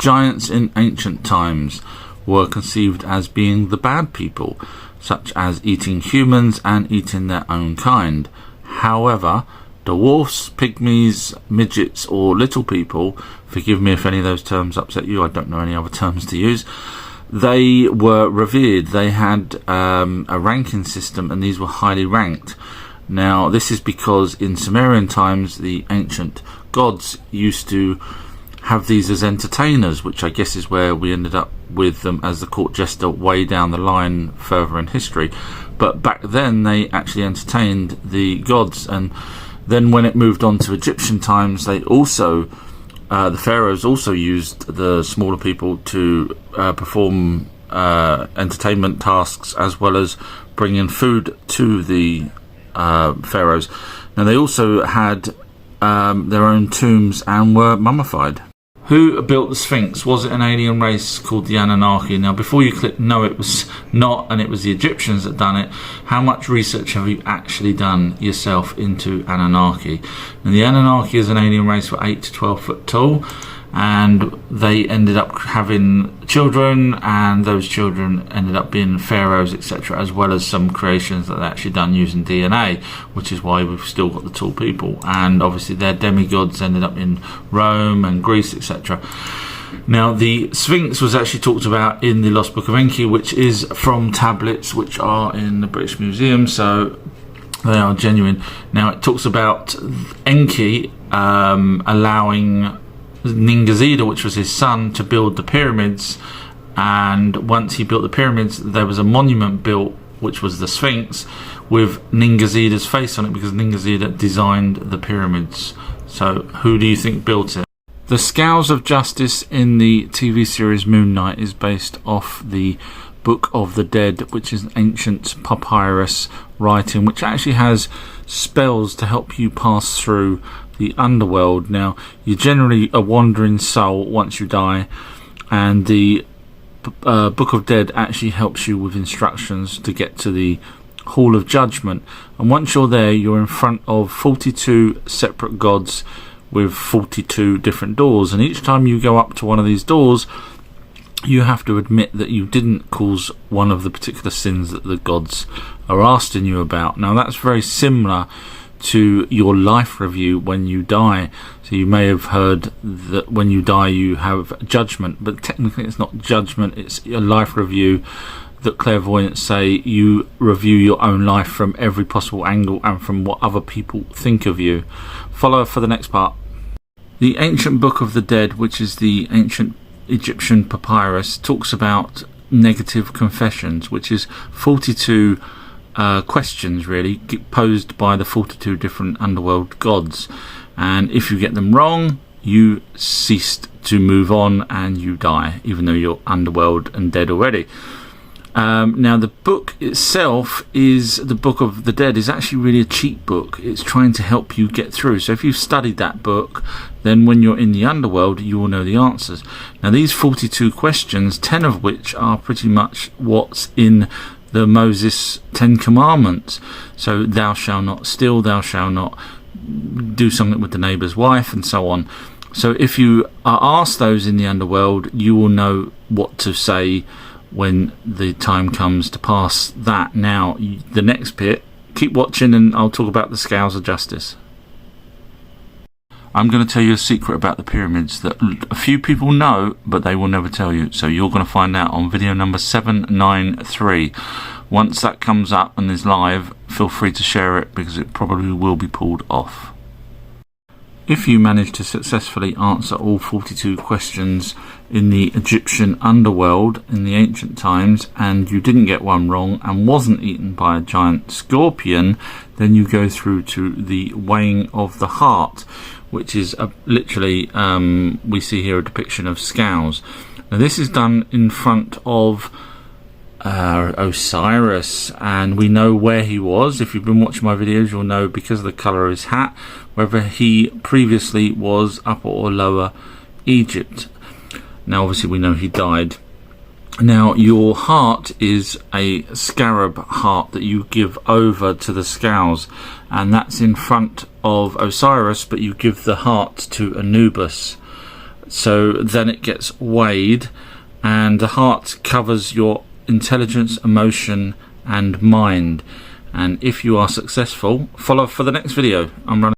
Giants in ancient times were conceived as being the bad people, such as eating humans and eating their own kind. However, dwarfs, pygmies, midgets, or little people, forgive me if any of those terms upset you, I don't know any other terms to use, they were revered. They had a ranking system, and these were highly ranked. Now, this is because in Sumerian times, the ancient gods used to have these as entertainers, which I guess is where we ended up with them as the court jester way down the line further in history. But back then they actually entertained the gods, and then when it moved on to Egyptian times, they also the pharaohs also used the smaller people to perform entertainment tasks, as well as bringing food to the pharaohs. Now, they also had their own tombs and were mummified. Who built the Sphinx? Was it an alien race called the Anunnaki? Now, before you click no, it was not, and it was the Egyptians that done it. How much research have you actually done yourself into Anunnaki? And the Anunnaki as an alien race were 8 to 12 foot tall, and they ended up having children, and those children ended up being pharaohs, etc., as well as some creations that they actually done using DNA, which is why we've still got the tall people. And obviously their demigods ended up in Rome and Greece, etc. Now, the Sphinx was actually talked about in the Lost Book of Enki, which is from tablets which are in the British Museum, so they are genuine. Now, it talks about Enki allowing Ningazida, which was his son, to build the pyramids, and once he built the pyramids, there was a monument built, which was the Sphinx, with Ningazida's face on it, because Ningazida designed the pyramids. So who do you think built it? The Scales of Justice in the TV series Moon Knight is based off the Book of the Dead, which is an ancient papyrus writing, which actually has spells to help you pass through the underworld. Now, you're generally a wandering soul once you die, and the Book of Dead actually helps you with instructions to get to the Hall of Judgment. And once you're there, you're in front of 42 separate gods with 42 different doors, and each time you go up to one of these doors, you have to admit that you didn't cause one of the particular sins that the gods are asking you about. Now, that's very similar to your life review when you die. So you may have heard that when you die you have judgment, but technically it's not judgment, it's a life review that clairvoyants say you review your own life from every possible angle and from what other people think of you. Follow for the next part. The ancient Book of the Dead, which is the ancient Egyptian papyrus, talks about negative confessions, which is 42 questions really posed by the 42 different underworld gods, and if you get them wrong, you ceased to move on and you die, even though you're underworld and dead already. Now, the book itself is the Book of the Dead is actually really a cheat book. It's trying to help you get through. So if you've studied that book, then when you're in the underworld, you will know the answers. Now, these 42 questions, 10 of which are pretty much what's in the Moses 10 Commandments. So thou shalt not steal, thou shalt not do something with the neighbour's wife, and so on. So if you are asked those in the underworld, you will know what to say when the time comes to pass that. Now, the next bit, keep watching and I'll talk about the Scales of Justice. I'm going to tell you a secret about the pyramids that a few people know, but they will never tell you. So you're going to find out on video number 793. Once that comes up and is live, feel free to share it, because it probably will be pulled off. If you manage to successfully answer all 42 questions in the Egyptian underworld in the ancient times, and you didn't get one wrong and wasn't eaten by a giant scorpion, then you go through to the weighing of the heart, which is literally, we see here a depiction of scales. Now, this is done in front of Osiris, and we know where he was. If you've been watching my videos, you'll know, because of the colour of his hat, whether he previously was Upper or Lower Egypt. Now, obviously we know he died. Now, your heart is a scarab heart that you give over to the scales, and that's in front of Osiris, but you give the heart to Anubis. So then it gets weighed, and the heart covers your intelligence, emotion and mind. And if you are successful, follow for the next video. I'm running